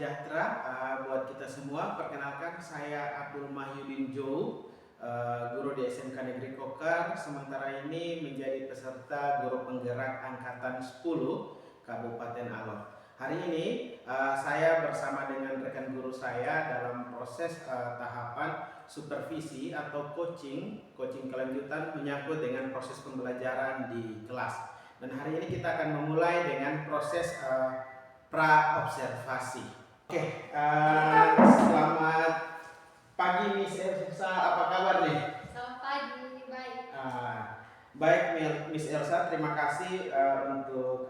sejahtera buat kita semua. Perkenalkan, saya Abdul Mahyudin Jou, guru di SMK Negeri Kokar. Sementara ini menjadi peserta guru penggerak angkatan 10 Kabupaten Alor. Hari ini saya bersama dengan rekan guru saya dalam proses tahapan supervisi atau coaching kelanjutan menyangkut dengan proses pembelajaran di kelas. Dan hari ini kita akan memulai dengan proses pra-observasi. Oke, selamat pagi Miss Elsa, apa kabar nih? Selamat pagi, baik. Baik Miss Elsa, terima kasih untuk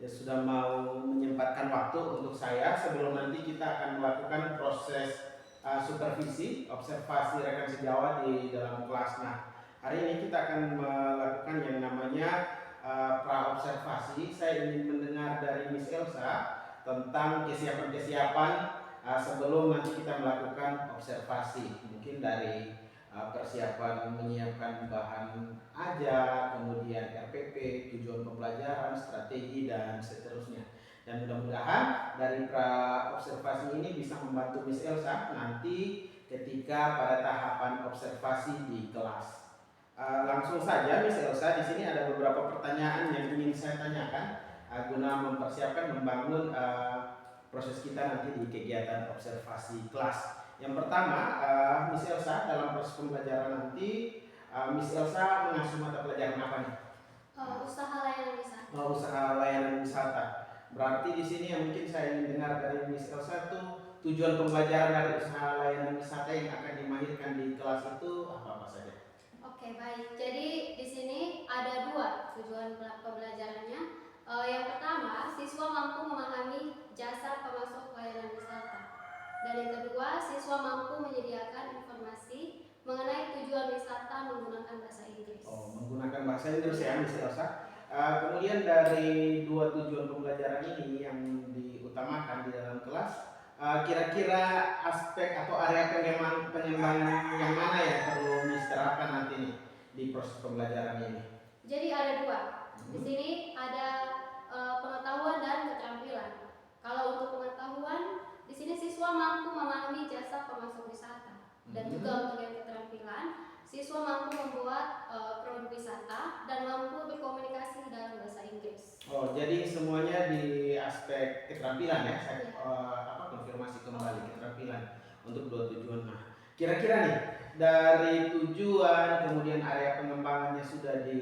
ya sudah mau menyempatkan waktu untuk saya. Sebelum nanti kita akan melakukan proses supervisi, observasi rekan sejawat di dalam kelas. Nah, hari ini kita akan melakukan yang namanya pra-observasi. Saya ingin mendengar dari Miss Elsa tentang kesiapan-kesiapan sebelum nanti kita melakukan observasi. Mungkin dari persiapan menyiapkan bahan ajar, kemudian RPP, tujuan pembelajaran, strategi, dan seterusnya. Dan mudah-mudahan dari pra-observasi ini bisa membantu Miss Elsa nanti ketika pada tahapan observasi di kelas. Langsung saja Miss Elsa, di sini ada beberapa pertanyaan yang ingin saya tanyakan guna mempersiapkan membangun proses kita nanti di kegiatan observasi kelas. Yang pertama, Miss Elsa dalam proses pembelajaran nanti, Miss Elsa mengasuh mata pelajaran apa nih? Usaha layanan wisata. Usaha layanan wisata. Berarti di sini yang mungkin saya ingin dengar dari Miss Elsa itu tujuan pembelajaran dari usaha layanan wisata yang akan dimahirkan di kelas itu apa saja? Oke, baik. Jadi di sini ada dua tujuan pembelajarannya. Yang pertama, siswa mampu memahami jasa pemasok layanan wisata. Dan yang kedua, siswa mampu menyediakan informasi mengenai tujuan wisata menggunakan bahasa Inggris. Menggunakan bahasa Inggris ya, Miss Elsa. Kemudian dari dua tujuan pembelajaran ini yang diutamakan di dalam kelas, kira-kira aspek atau area pengembangan yang mana yang perlu diterapkan nanti nih di proses pembelajaran ini? Jadi ada dua. Di sini ada pengetahuan dan keterampilan. Kalau untuk pengetahuan, di sini siswa mampu memahami jasa pemasok wisata. Dan juga untuk yang keterampilan, siswa mampu membuat produk wisata dan mampu berkomunikasi dalam bahasa Inggris. Jadi semuanya di aspek keterampilan ya. Saya konfirmasi kembali keterampilan untuk dua tujuan. Nah, kira-kira nih dari tujuan kemudian area pengembangannya sudah di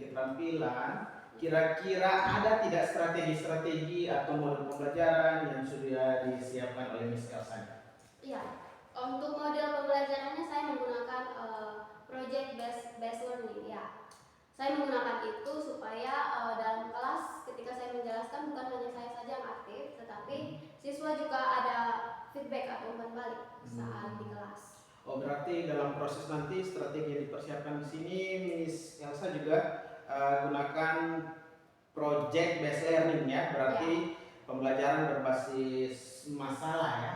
keterampilan, kira-kira ada tidak strategi-strategi atau model pembelajaran yang sudah disiapkan oleh Miss Elsa? Iya, untuk model pembelajarannya saya menggunakan project based learning ya. Saya menggunakan itu supaya dalam kelas ketika saya menjelaskan bukan hanya saya saja yang aktif, tetapi siswa juga ada feedback atau umpan balik saat di kelas. Berarti dalam proses nanti strategi yang dipersiapkan di sini Miss Elsa juga gunakan project based learning ya, berarti pembelajaran berbasis masalah ya,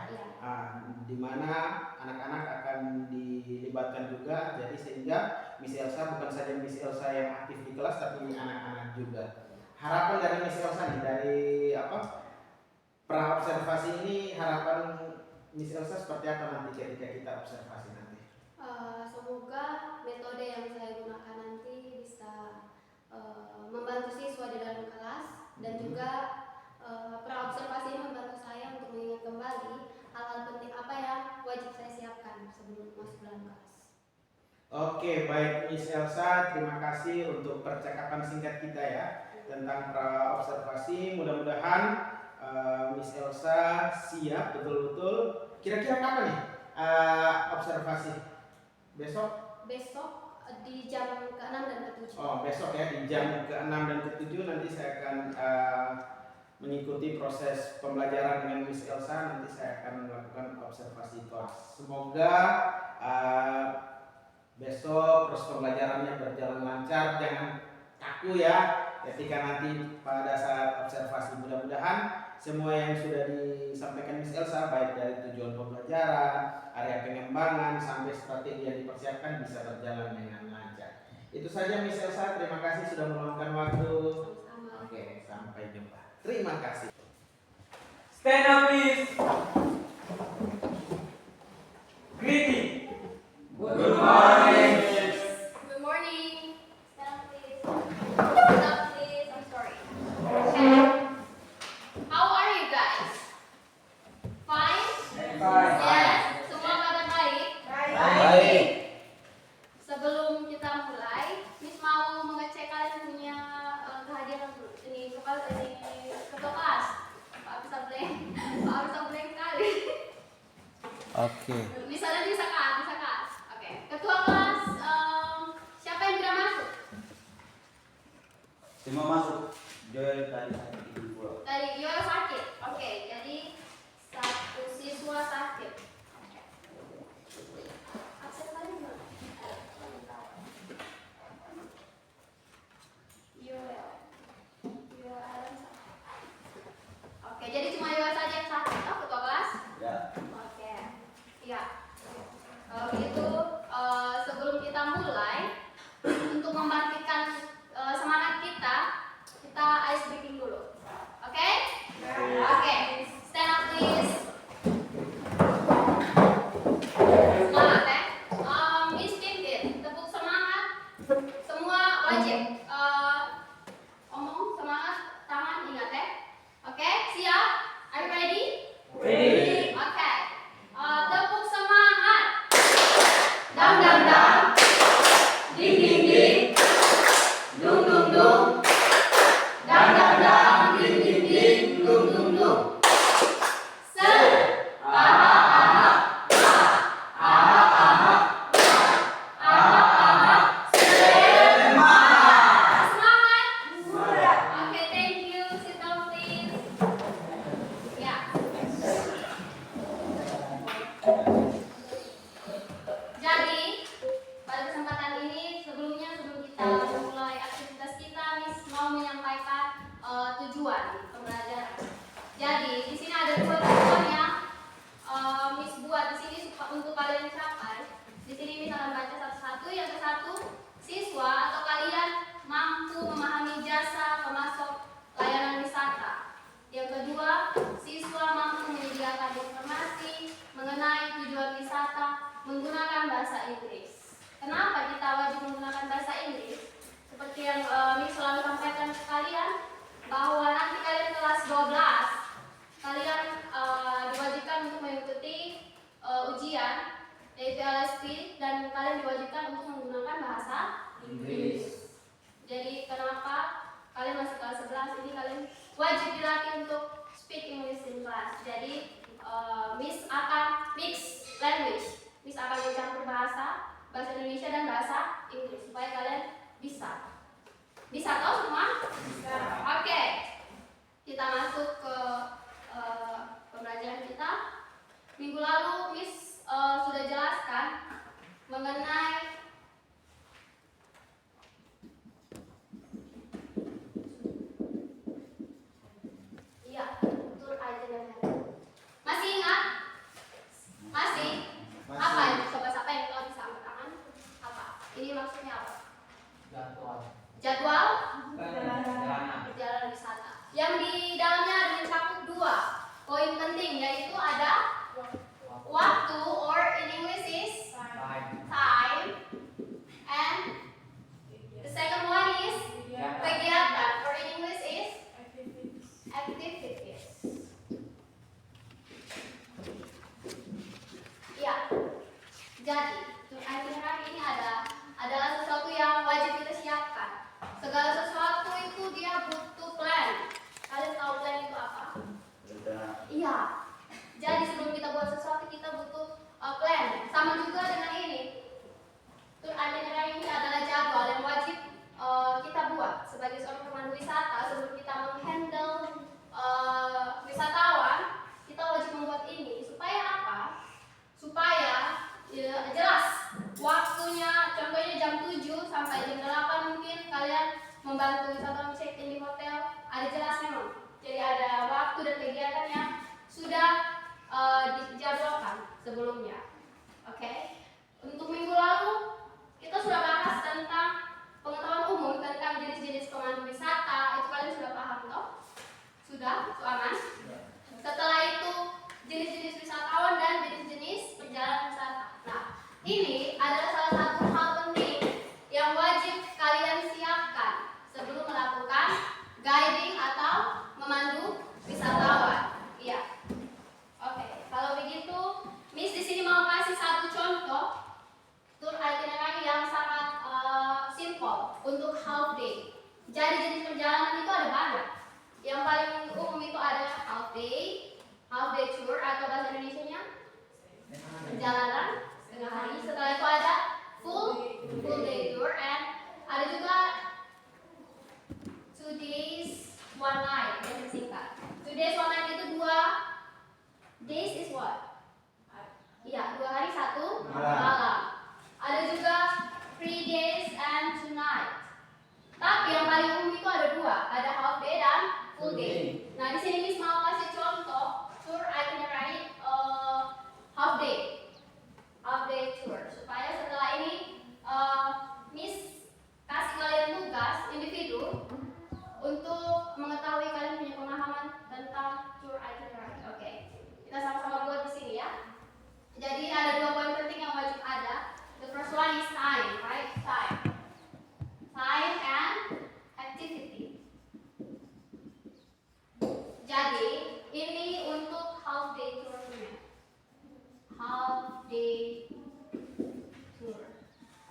di mana anak-anak akan dilibatkan juga, jadi sehingga Miss Elsa bukan saja Miss Elsa yang aktif di kelas tapi anak-anak juga. Harapan dari Miss Elsa nih dari pra-observasi ini, harapan Miss Elsa seperti apa nanti ketika kita observasi nanti? Semoga metode yang saya gunakan nanti bisa membantu siswa di dalam kelas dan juga pra-observasi ini membantu saya untuk mengingat kembali hal-hal penting apa yang wajib saya siapkan sebelum masuk dalam kelas. Oke, baik Miss Elsa, terima kasih untuk percakapan singkat kita ya tentang pra-observasi. Mudah-mudahan Miss Elsa siap betul-betul. Kira-kira kapan nih observasi? Besok? Besok di jam ke-6 dan ke-7. Besok ya di jam ke-6 dan ke-7 nanti saya akan mengikuti proses pembelajaran dengan Miss Elsa. Nanti saya akan melakukan observasi kelas. Semoga besok proses pembelajarannya berjalan lancar, jangan kaku ya ketika nanti pada saat observasi. Mudah-mudahan semua yang sudah disampaikan Miss Elsa, baik dari tujuan pembelajaran, area pengembangan, sampai strategi yang dipersiapkan bisa berjalan dengan lancar. Itu saja Miss Elsa, terima kasih sudah meluangkan waktu. Sama-sama. Oke, sampai jumpa. Terima kasih. Stand up please. Greeting. Good morning. Good morning. Stand up, please. Stand up, please. I'm sorry. Okay. How are you guys? Fine? Fine. Yes. Semua pada baik? Baik. Sebelum kita mulai, Miss mau mengecek kalian punya kehadiran dulu. Ini ketua kelas. Pak bisa blank. Pak bisa blank kali. Oke. Misalnya bisa kak. Oke. Ketua kelas, siapa yang tidak masuk? Semua masuk. Joel tadi sakit pulau. Tadi Yoyo sakit. Oke, jadi satu siswa sakit. Oke. Absen kalian mana? Yoyo. Yoyo Alan sakit. Oke, jadi cuma Yoyo saja yang sakit. Oh, ketua kelas? Ya. Oke. Iya. Kalau begitu, sebelum kita mulai, untuk membangkitkan semangat kita ice breaking dulu. Oke? Oke. Stand up please. Semangat ya. Miss Titin, tepuk semangat. Semua wajib. Omong semangat, tangan ingat ya. Oke, siap? Are you ready? Ready. Oke. Tepuk semangat. Dang dang dang. Ding ding ding. Dung dung dung. Dang dang dang. Ding ding ding. Dung dung dung. Aha aha. Aha aha. Aha aha. Semangat. Oke, thank you. Sit down please. Ya. Jadi, pada kesempatan ini sebelum kita memulai aktivitas kita, Miss mau menyampaikan tujuan pembelajaran. Jadi, di sini ada dua tujuan yang Miss buat di sini untuk kalian capai. Di sini Miss akan baca satu-satu. Yang satu, siswa atau kalian mampu memahami jasa pemasok layanan wisata. Yang kedua, siswa mampu menyediakan informasi mengenai tujuan wisata menggunakan bahasa Inggris. Kenapa kita wajib menggunakan bahasa Inggris? Seperti yang Miss selalu sampaikan ke kalian, bahwa nanti kalian kelas 12, kalian diwajibkan untuk mengikuti ujian, yaitu LSP, dan kalian diwajibkan untuk menggunakan bahasa Inggris. Jadi kenapa kalian masuk kelas 11 ini kalian wajib dilatih untuk speak English in class. Jadi Miss akan mix language. Miss akan mencampur bahasa Indonesia dan bahasa Inggris supaya kalian bisa. Bisa tahu semua? Bisa. Oke. Kita masuk ke pembelajaran kita. Minggu lalu Miss sudah jelaskan mengenai tur itinerary. Masih ingat? Masih? Apa ini? Coba siapa yang kalau bisa angkat tangan? Apa? Ini maksudnya apa? Jadwal? Perjalanan wisata. Yang di dalamnya ada mencakup dua poin penting, yaitu ada waktu, or in English is time, and the second one is kegiatan, or in English is activities. Ya, jadi itinerary ini adalah sesuatu yang wajib kita siapkan. Segala sesuatu itu dia butuh plan. Kalian tahu plan itu apa? Iya. Jadi sebelum kita buat sesuatu kita butuh plan. Sama juga dengan ini. Tur itinerary ini adalah jadwal yang wajib kita buat sebagai seorang pemandu wisata. Sebelum kita menghandle wisatawan, kita wajib membuat ini supaya apa? Supaya jelas waktunya, contohnya jam 7 sampai jam 8 mungkin kalian membantu wisatawan check in di hotel, ada jelas memang. Jadi ada waktu dan kegiatan yang sudah dijadwalkan sebelumnya. Oke. Untuk minggu lalu kita sudah bahas tentang pengetahuan umum tentang jenis-jenis pemandu wisata. Itu kalian sudah paham toh? Sudah? Itu aman? Setelah Ini adalah salah satu hal penting yang wajib kalian siapkan sebelum melakukan guiding atau memandu wisatawan. Iya. Oke, kalau begitu, Miss di sini mau kasih satu contoh tour itinerary yang sangat simple untuk half day. Jadi jenis perjalanan itu ada banyak. Yang paling umum itu ada half day tour atau bahasa Indonesianya perjalanan setengah hari. Setelah itu ada full day tour, and ada juga 2 days 1 night yang singkat. 2 days 1 night itu 2 days is what? Iya, 2 hari 1 malam. Ada juga 3 days and 2 night. Tapi yang paling umum itu ada 2, ada half day dan full day. Nah, di sini Miss mau kasih contoh tour itinerary half day tour, supaya setelah ini Miss kasih kalian tugas individu untuk mengetahui kalian punya pemahaman tentang tour itinerary. Oke, kita sama-sama buat di sini ya. Jadi ada 2 poin penting yang wajib ada. The first one is time, right? Time and activity. Jadi ini untuk half day tour-nya. Half day tour.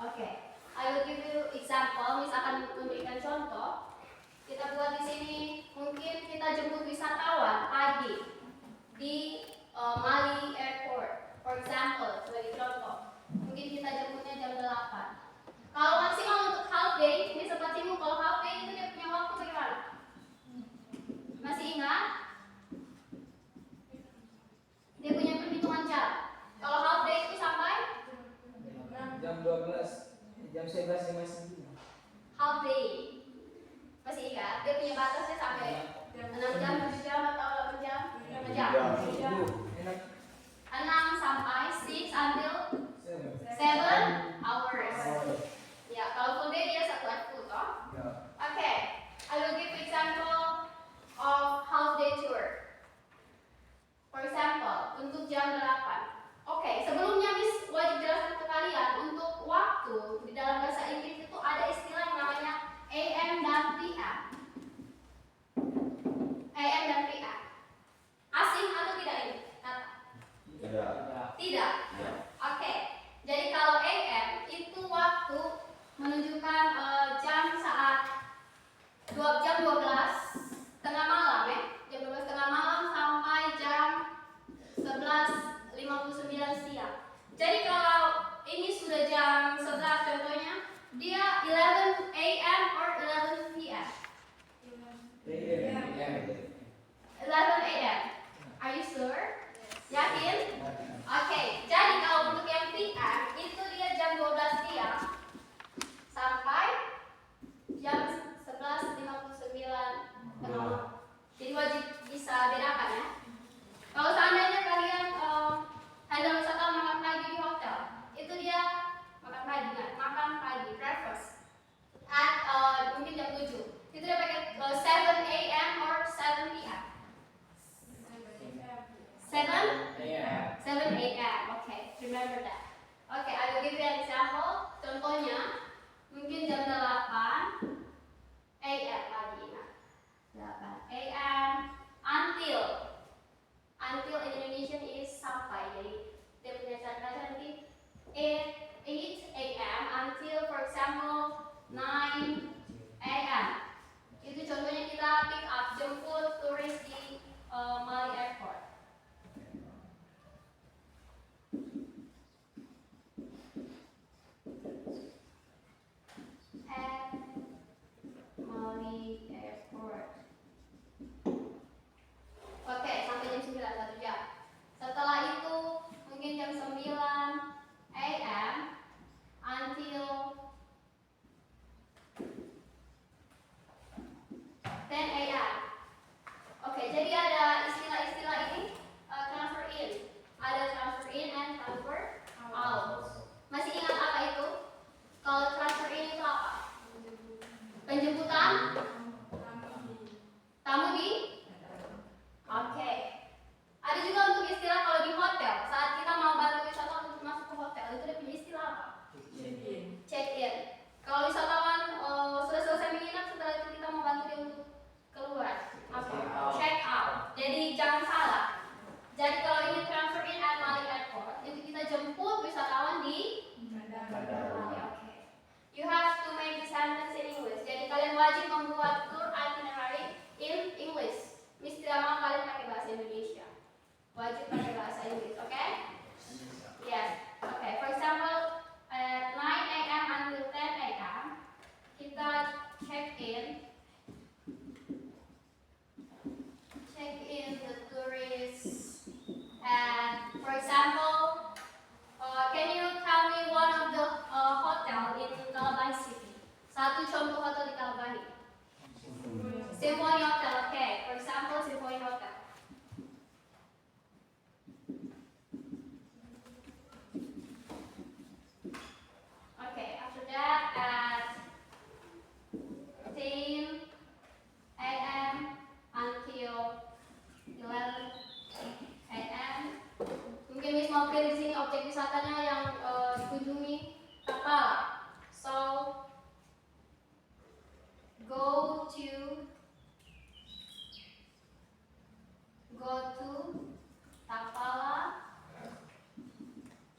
Oke, I will give you example. Miss akan memberikan contoh. Kita buat di sini, mungkin kita jemput wisatawan pagi di Mali Airport. For example, sebagai contoh, mungkin kita jemputnya jam 8. Kalau maksimal untuk half day, ini sempat singgung kalau half day itu dia punya waktu bagaimana? Masih ingat? Dia punya perhitungan jam. Kalau half day itu sampai Jam 12, jam 11:59. half day. Masih ingat? Dia punya batasnya sampai 6 jam, 7 jam, atau 8 jam? 5 jam. 6 sampai 6 until 7 hours. Ya, kalau full day dia 1 hari full, toh? Oke, I will give example of half day tour. For example, untuk jam 8. Oke, sebelumnya Miss wajib jelaskan ke kalian untuk waktu di dalam bahasa Inggris itu ada istilah yang namanya AM dan PM. AM dan PM. Asing atau tidak ini? Tidak. Oke. Jadi kalau AM itu waktu menunjukkan jam saat jam 12 tengah malam ya. Jam 12 tengah malam sampai jam 11:59 siang. Jadi kalau ini sudah jam 11 contohnya, dia 11 AM or 11 PM. 11 AM. Are you sure? Yakin? Oke, jadi kalau untuk yang PM itu dia jam 12 siang sampai jam 11:59 tengah malam. Jadi wajib bisa bedakan ya. Kalau seandainya kalian handle wisata makan pagi di hotel, itu dia makan pagi breakfast at mungkin jam 7. Itu dia pakai 7 AM or 7 PM. 7 AM. Okay, remember that. Okay, I will give you an example. Contohnya, mungkin jam 8 AM pagi. Nah, 8 AM until in Indonesian is sampai. Jadi dia punya cara nanti 8 AM until for example 9 AM. Itu contohnya kita pick up jemput turis di Mali Airport. At Mali Airport. Oke, sampai jam 9, 1 jam. Setelah itu mungkin jam 9 AM until check in. Kalau wisatawan sudah selesai menginap, setelah itu kita mau bantu dia untuk keluar. Check out. Jadi jangan salah. Jadi kalau ingin transfer in at Bali Airport, itu kita jemput wisatawan di Bali. Oke. You have to make the sentence in English. Jadi kalian wajib membuat tour itinerary in English. Miss tidak mau kalian pakai bahasa Indonesia. Wajib pakai bahasa Inggris, oke? Yes. Okay. For example, at 9 a.m. until 10 a.m. kita check in the tourists. And for example, can you tell me one of the hotel in Kalabahi City? Satu contoh hotel di Kalabahi. Symphony Hotel. Okay. For example, Symphony Hotel. Okay. After that, at 10 a.m. until 11 a.m. Mungkin Miss mau pilih di sini objek wisatanya yang dikunjungi Tapala. So go to Tapala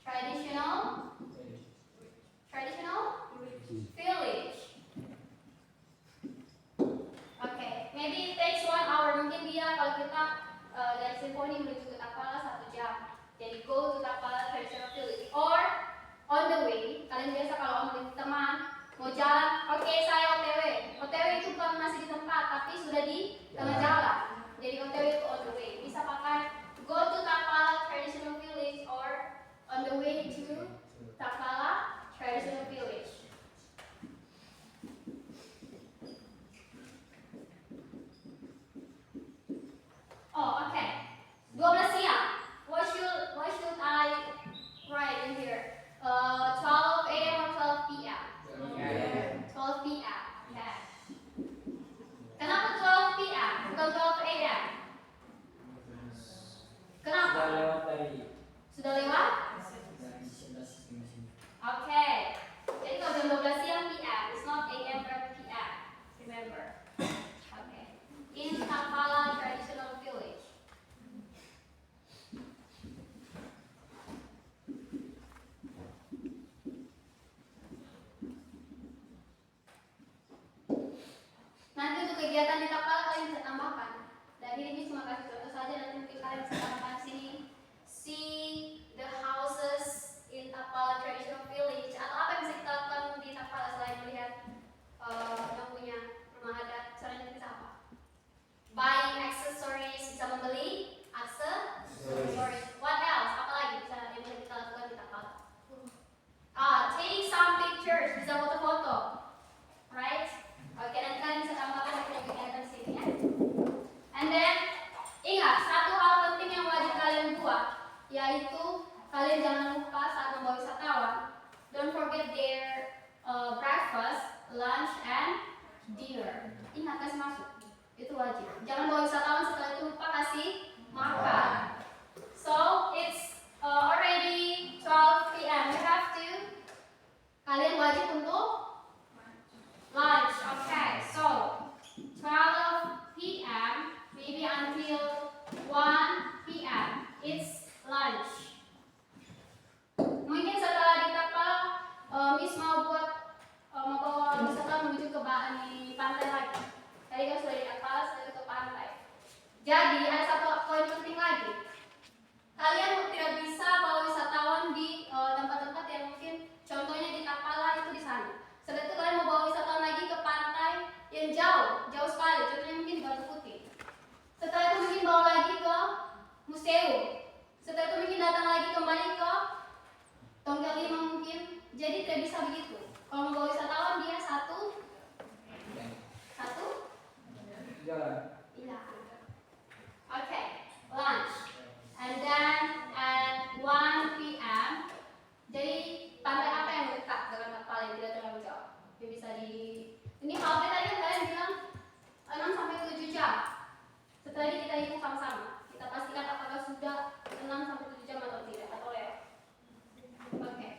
traditional village. Okay, maybe it takes 1 hour. Mungkin dia kalau kita dari Symphony menuju ke Tapala 1 jam. Jadi go to Tapala traditional village. Or on the way, kalian biasa kalau memiliki teman mau jalan, oke saya OTW. OTW itu bukan masih di tempat, tapi sudah di tengah jalan. Jadi OTW itu on the way. Bisa pakai go to Tapala traditional village or on the way to Tapala traditional village. Oh, okay. 12 siang. What should I write in here? 12 a.m. or 12 p.m.? 12 p.m. Okay. Kenapa 12 p.m. bukan 12 a.m.? Kenapa? Sudah lewat dari Sudah lewat? dari 11:15. Okay. Jadi kalau jam 12 siang p.m. It's not a.m. or p.m. Remember. Okay. In Tapala traditional village. Nanti untuk kegiatan di Tapala kalian bisa tambahkan. Dan ini cuma kasih contoh saja, nanti mungkin kalian bisa tambahkan di sini. See the houses in Tapala traditional village. Atau apa yang bisa kita lakukan di Tapala selain melihat yang punya rumah adat? Caranya kita apa? Buying accessories, bisa membeli accessories. What else? Apa lagi bisa yang bisa kita lakukan di Tapala? Take some pictures, bisa foto-foto. Right? Oke, nanti kalian bisa tambahkan untuk kegiatan sini ya. And then, ingat, satu hal penting yang wajib kalian buat, yaitu kalian jangan lupa saat membawa wisatawan, don't forget their breakfast, lunch, and dinner. Ingat, kasih masuk. Itu wajib. Jangan bawa wisatawan setelah itu lupa kasih makan. So, it's already 12 p.m. You have to, kalian wajib untuk lunch. Okay, so 12 p.m. maybe until 1 p.m. It's lunch. Mungkin setelah di Tapal, Miss mau bawa wisatawan menuju ke pantai lagi. Tadi kan sudah di Tapal, sudah ke pantai. Jadi ada satu poin penting lagi. Kalian tidak bisa bawa wisatawan di tempat-tempat yang mungkin contohnya di Tapala itu di sana. Setelah itu kalian mau bawa wisatawan lagi ke pantai yang jauh sekali, contohnya mungkin di Batu Putih. Setelah itu mungkin bawa lagi ke museum. Setelah itu mungkin datang lagi kembali ke Tongkel 5 mungkin. Jadi tidak bisa begitu. Kalau mau bawa wisatawan dia satu Jalan. iya. Okay, lunch. And then at 1 p.m. Jadi pantai apa yang dekat dengan Tapal yang tidak terlalu jauh? Yang bisa di ini halte tadi kan kalian bilang 6 sampai 7 jam. Setelah ini kita hitung sama-sama. Kita pastikan apakah sudah 6 sampai 7 jam atau tidak atau lewat. Oke.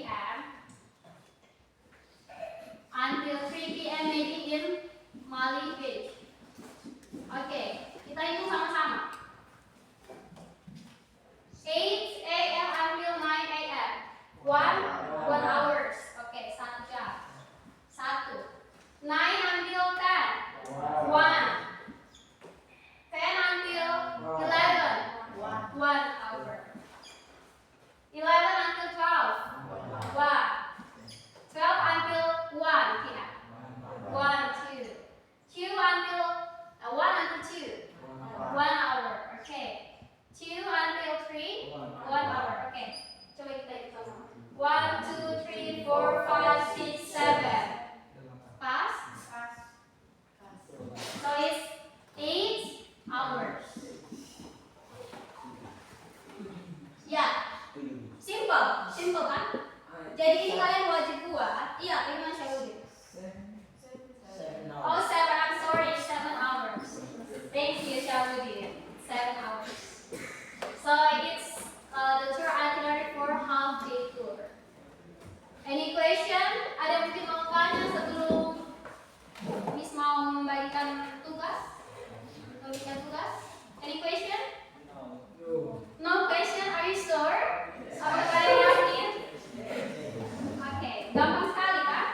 p.m. until 3 p.m. maybe in Mali Beach. Oke, kita hitung sama-sama. 8 a.m. until 9 a.m. 1 hours. Oke, 1 jam. 1. 9 until 10. 1. 10 until 11. 1 hour. 11 until 12. 1. 12 until 1 p.m. 1, 2. 2 until 1 until 2. 1 hour. Okay. 2 until 3. 1 hour. Okay. Coba kita hitung sama. 1, 2, 3, 4, 5, 6, 7. Pass. So it's 8 hours. Ya. Simple. Simple kan? Jadi ini kalian wajib buat. Iya, ini Syahudin. Oh, 7. I'm sorry, 7 hours. Thank you, Syahudin. 7 hours. So it's the tour itinerary for half day tour. Any question? Ada yang mungkin mau tanya sebelum Miss mau membagikan tugas? Memberikan tugas? Any question? No question? Are you sure? Apakah kalian yakin? Oke, gampang sekali kan?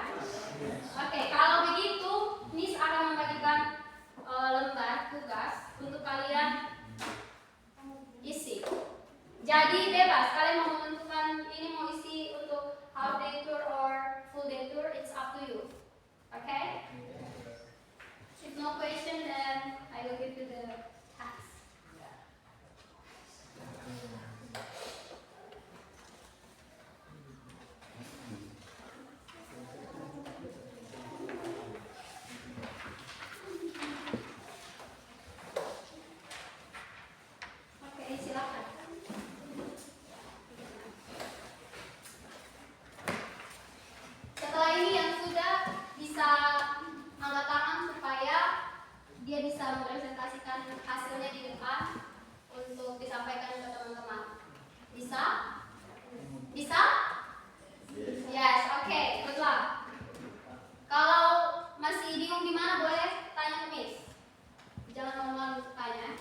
Oke, kalau begitu Miss akan membagikan lembar tugas untuk kalian isi. Jadi bebas, kalian mau menentukan ini mau isi untuk half day tour or full day tour, it's up to you. Okay? If no question, then I will give you the task. Oke, silakan. Setelah ini yang sudah bisa angkat tangan supaya dia bisa mempresentasikan hasilnya di depan untuk disampaikan ke teman-teman. Bisa? Bisa? Yes, oke, good luck. Kalau masih bingung di mana boleh tanya ke Miss. Jangan malu-malu untuk tanya.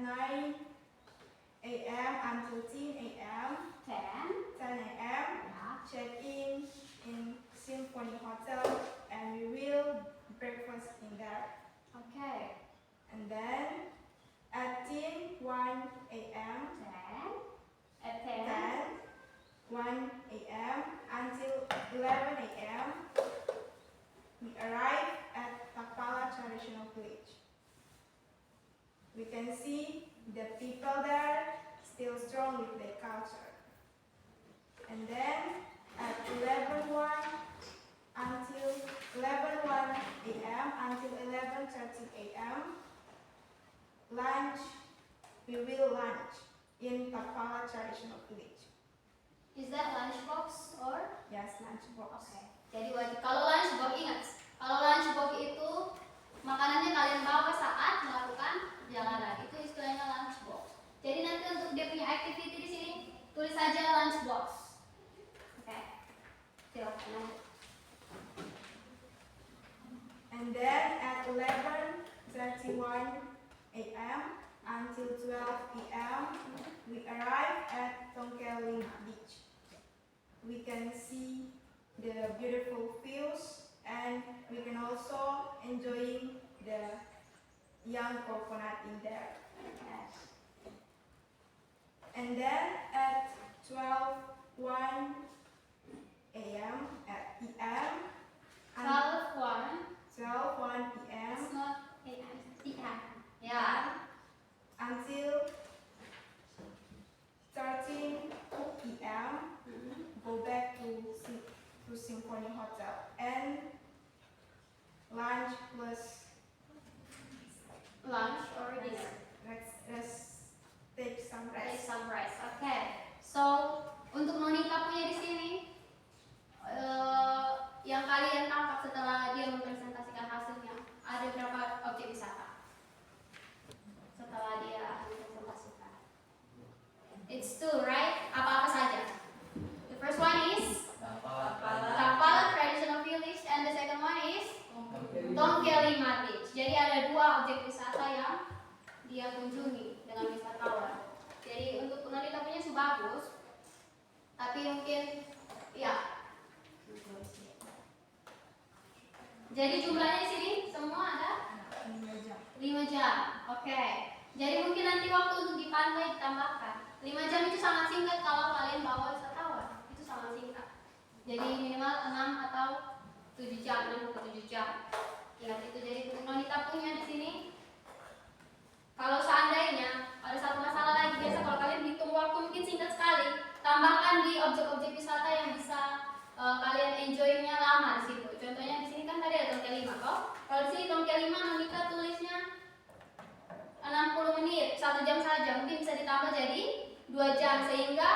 9 a.m. until 10 a.m. 10 a.m. Check in Symphony Hotel, and we will breakfast in there. Okay. And then at 1 a.m. 1 a.m. until 11 a.m. we arrive at Takpala Traditional Village. We can see the people there still strong with their culture. And then at 11:01 until 11:01 a.m. until 11:30 a.m. lunch, we will lunch in Takpala Traditional Village. Is that lunchbox or? Yes, lunch box. Oke. Jadi wajib. Kalau lunchbox ingat, kalau lunchbox itu makanannya kalian bawa saat melakukan perjalanan. Itu istilahnya lunchbox. Jadi nanti untuk dia punya activity di sini tulis saja lunchbox. Oke. Silakan. And then at 11:31 a.m. until 12 p.m. we arrive at Tongkeling Beach. We can see the beautiful views, and we can also enjoy the young coconut in there. And then at 12:01 a.m. at p.m. 12:01 p.m. It's not AM. Ya. until 13 p.m. go back to Symphony Hotel and lunch plus Lunch or dinner. let's take some Take rest. some rest. Oke. So untuk Monica punya di sini yang kalian tangkap setelah dia mempresentasikan hasilnya ada berapa objek wisata setelah dia mempresentasikan? It's two, right? Apa-apa saja. The first one is Takpala Traditional Village and the second one is Tongkelima Beach. Jadi ada dua objek wisata yang dia kunjungi dengan wisatawan. Jadi untuk penelitian punya sih bagus, tapi mungkin ya. Jadi jumlahnya di sini semua ada 5 jam. Oke. Jadi mungkin nanti waktu untuk di pantai ditambahkan. 5 jam itu sangat singkat kalau kalian bawa wisatawan. Itu sangat singkat. Jadi minimal 6 atau 7 jam, 6 atau 7 jam. Ingat itu. Jadi untuk Nonita punya di sini, kalau seandainya ada satu masalah lagi, biasa kalau kalian hitung waktu mungkin singkat sekali, tambahkan di objek-objek wisata yang bisa kalian enjoy-nya lama di situ. Contohnya di sini kan tadi ada Tongkelima, kok. Kalau di sini Tongkelima Nonita tulisnya 60 menit, 1 jam saja, mungkin bisa ditambah jadi 2 jam sehingga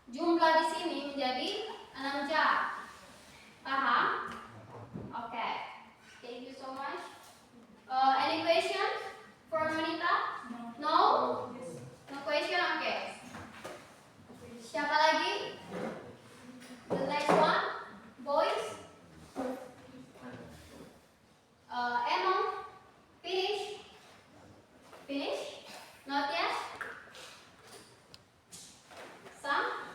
jumlah di sini menjadi 6 jam. Paham? Oke. Thank you so much. Any question for Nonita? No? No question? Okay. Siapa lagi? The next one, boys. Emo, finish? Finish? Not yet? Some?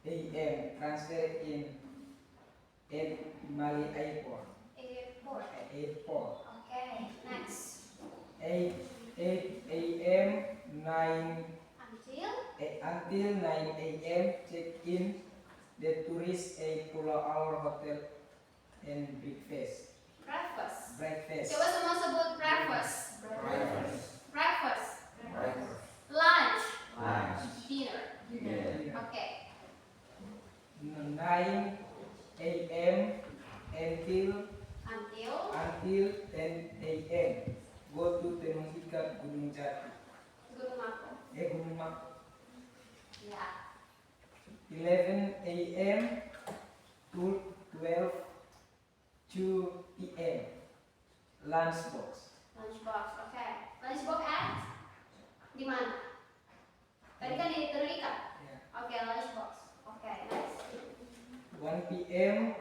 a.m. transfer in at Mali Airport. Airport. Airport. Okay, next. 8 a.m. 9 Until until 9 a.m. check in the tourist a Pulau Alor hotel and breakfast. breakfast. Breakfast. Coba semua sebut breakfast. Breakfast. Breakfast. Breakfast. Lunch. Lunch. Dinner. Dinner. Okay. 9 a.m. until 10 a.m. Go to Tenung Ikat Gunung Jati. Gunung Mako. Gunung Mak. Ya. 11 a.m. to 2 p.m. Lunchbox. Lunchbox. Oke. Lunchbox at di mana? Tadi kan di terikat. Ya. Oke, lunchbox. Oke, next. 1 p.m.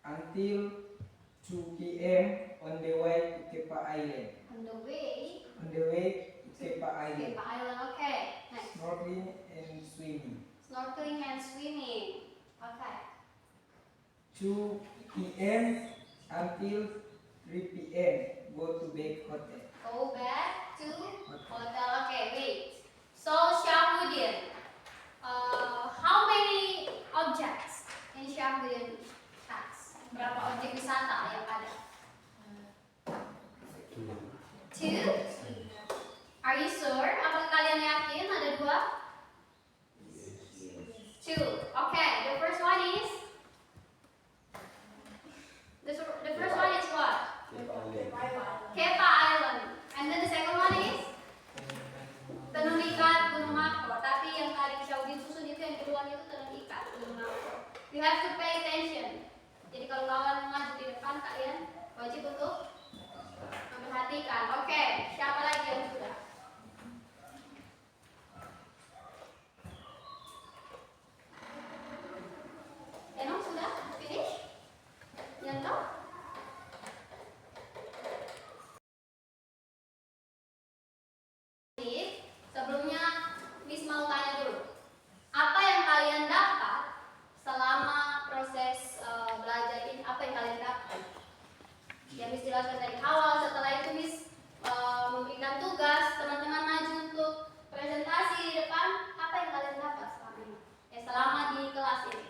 until 2 p.m. on the way to Kepa Island. On the way. On the way to Kepa Island. Kepa Island. Oke, next. Snorkeling and swimming. Snorkeling and swimming. Oke. 2 p.m. until 3 p.m. go to Back Hotel. Go back to hotel. Okay, wait. So Syahbudin, how many objects in Syahbudin has? Berapa objek wisata yang ada? 2. Are you sure? Apakah kalian yakin ada 2? 2. Okay, the first one is the first one is what? Kepa Island. And then the second one is Tenung Ikat Gunung Mako. Tapi yang tadi Syahbudin susun itu yang kedua itu Tenung Ikat Gunung Mako. You have to pay attention. Jadi kalau kawan maju di depan kalian wajib untuk memperhatikan. Oke, siapa lagi yang sudah? Enong sudah? Finish? Yanto? Sebelumnya Miss mau tanya dulu. Apa yang kalian dapat selama proses belajar ini? Apa yang kalian dapat? Ya Miss jelaskan dari awal. Setelah itu Miss memberikan tugas teman-teman maju untuk presentasi di depan. Apa yang kalian dapat selama ini? Selama di kelas ini.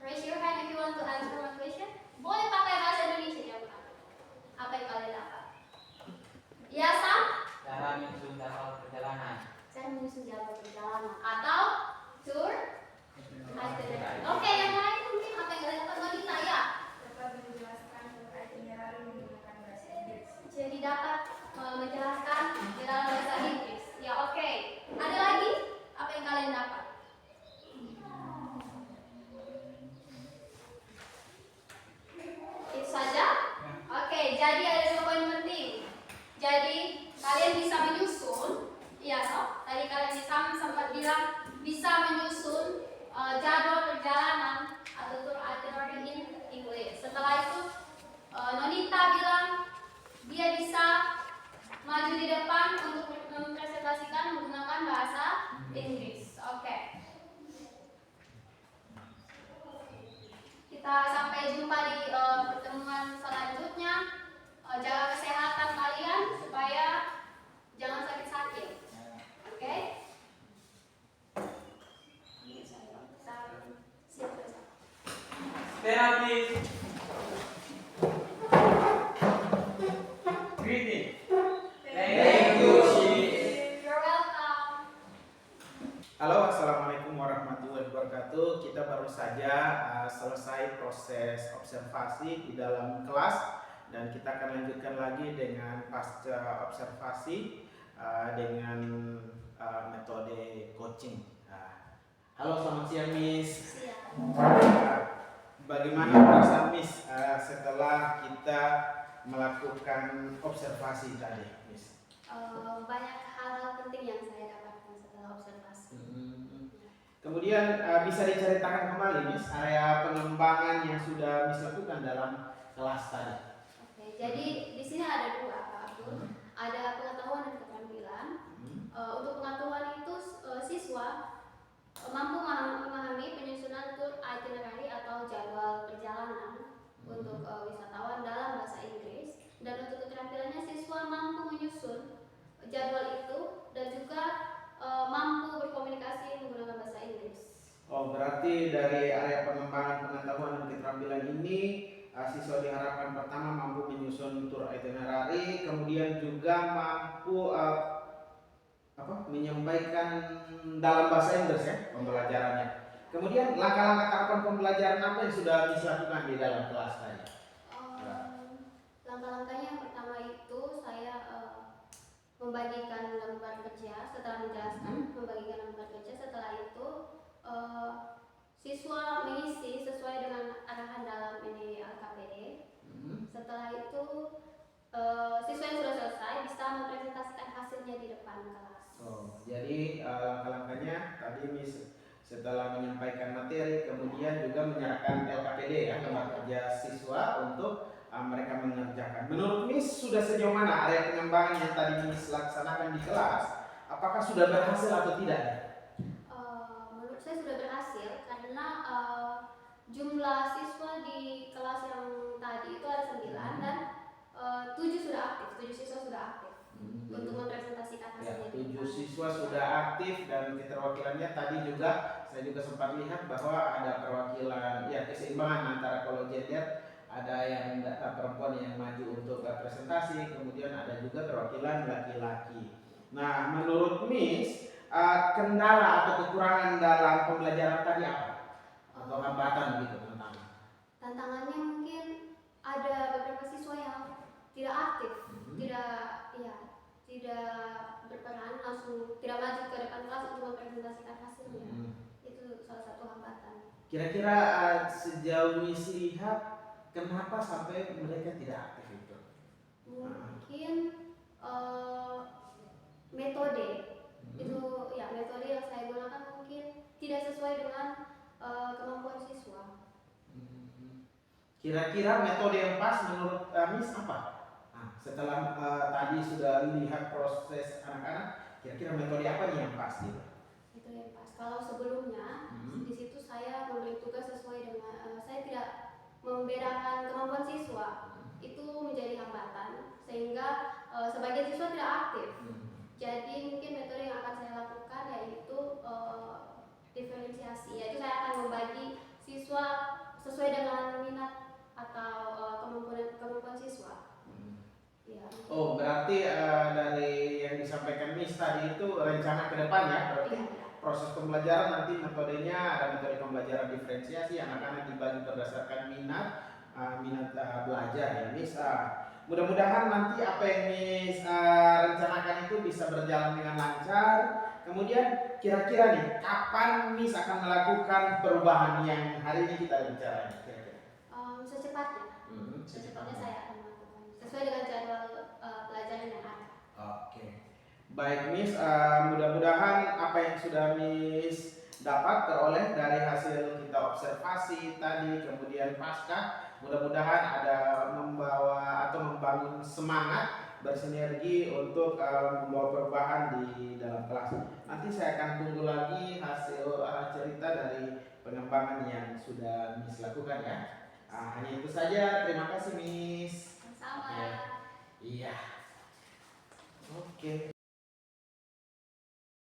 Raise your hand if you want to answer my question. Boleh pakai bahasa Indonesia ya bukan? Apa yang kalian dapat? Ya Sam? Cara menyusun jadwal perjalanan. Saya menyusun jadwal perjalanan atau tour itinerary. Oke, yang lain mungkin apa yang kalian dapat wanita ya? Dapat menjelaskan itinerary menggunakan bahasa Inggris. Jadi dapat menjelaskan di dalam bahasa Inggris. Ya oke. Ada lagi? Apa yang kalian dapat? Itu saja? Oke, jadi ada 2 poin penting. Jadi kalian bisa menyusun, iya toh? Tadi kalian sempat bilang bisa menyusun jadwal perjalanan atau tour itinerary in English. Setelah itu Nonita bilang dia bisa maju di depan untuk mempresentasikan menggunakan bahasa Inggris. Oke. Kita sampai jumpa di pertemuan selanjutnya. Jaga kesehatan kalian supaya jangan sakit-sakit. Oke? Stand up, please. Greeting. Thank you, Chief. You're welcome. Halo, assalamualaikum warahmatullahi wabarakatuh. Kita baru saja selesai proses observasi di dalam kelas dan kita akan lanjutkan lagi dengan pasca observasi dengan metode coaching. Halo, selamat siang Miss. Bagaimana perasaan Miss setelah kita melakukan observasi tadi, Miss? Banyak hal-hal penting yang saya dapatkan setelah observasi. Kemudian bisa diceritakan kembali Miss area pengembangan yang sudah Miss lakukan dalam kelas tadi. Oke, jadi di sini ada 2 Pak Abdul. Ada pengetahuan dan keterampilan. Untuk pengetahuan itu siswa Oh, berarti dari area pengembangan pengetahuan dan keterampilan ini siswa diharapkan pertama mampu menyusun tur itinerary, kemudian juga mampu menyampaikan dalam bahasa Inggris ya pembelajarannya. Kemudian langkah-langkah tahapan pembelajaran apa yang sudah dilakukan di dalam kelas tadi? Langkah-langkahnya yang pertama itu saya membagikan lembar kerja. Setelah menjelaskan membagikan lembar kerja, setelah itu siswa mengisi sesuai dengan arahan dalam ini LKPD. Setelah itu siswa yang sudah selesai bisa mempresentasikan hasilnya di depan kelas. Oh, jadi langkah-langkahnya tadi Miss setelah menyampaikan materi, kemudian juga menyerahkan LKPD ya, lembar kerja siswa untuk mereka mengerjakan. Menurut Miss sudah sejauh mana area pengembangan yang tadi Miss laksanakan di kelas? Apakah sudah berhasil atau tidak? Menurut saya sudah berhasil karena jumlah siswa di kelas yang tadi itu ada 9 dan 7 sudah aktif, 7 siswa sudah aktif untuk mempresentasikan hasilnya. Ya, 7 siswa sudah aktif dan keterwakilannya tadi juga saya juga sempat lihat bahwa ada perwakilan ya keseimbangan antara kalau gender, ada yang perempuan yang maju untuk presentasi, kemudian ada juga perwakilan laki-laki. Nah, menurut Miss kendala atau kekurangan dalam pembelajaran tadi apa? Atau hambatan gitu tantangan? Tantangannya mungkin ada beberapa siswa yang tidak aktif, tidak berperan langsung, tidak maju ke depan kelas untuk mempresentasikan hasilnya. Itu salah satu hambatan. Kira-kira sejauh Miss lihat kenapa sampai mereka tidak aktif itu? Mungkin metode itu ya, metode yang saya gunakan mungkin tidak sesuai dengan kemampuan siswa. Kira-kira metode yang pas menurut Miss apa? Nah, setelah tadi sudah lihat proses anak-anak, kira-kira metode apa nih yang pas gitu? Itu yang pas. Kalau sebelumnya di situ saya memberi tugas sesuai dengan saya tidak membedakan kemampuan siswa, itu menjadi hambatan sehingga sebagian siswa tidak aktif. Jadi mungkin metode yang akan saya lakukan yaitu diferensiasi, yaitu saya akan membagi siswa sesuai dengan minat atau kemampuan siswa. Ya. Oh, berarti dari yang disampaikan Miss tadi itu rencana ke depan ya, berarti proses pembelajaran nanti metodenya ada metode pembelajaran diferensiasi, anak-anak dibagi berdasarkan minat belajar ya Miss. Mudah-mudahan nanti apa yang Miss rencanakan itu bisa berjalan dengan lancar. Kemudian kira-kira nih kapan Miss akan melakukan perubahan yang hari ini kita bicara kira-kira? Secepatnya. Secepatnya saya akan melakukan sesuai dengan jadwal pelajaran yang ada. Oke. Baik Miss, mudah-mudahan apa yang sudah Miss dapat teroleh dari hasil kita observasi tadi kemudian pasca, mudah-mudahan ada membawa atau membangun semangat bersinergi untuk membawa perubahan di dalam kelas. Nanti saya akan tunggu lagi hasil cerita dari pengembangan yang sudah Miss lakukan ya. Hanya itu saja, terima kasih Miss. Sama. Iya. Oke.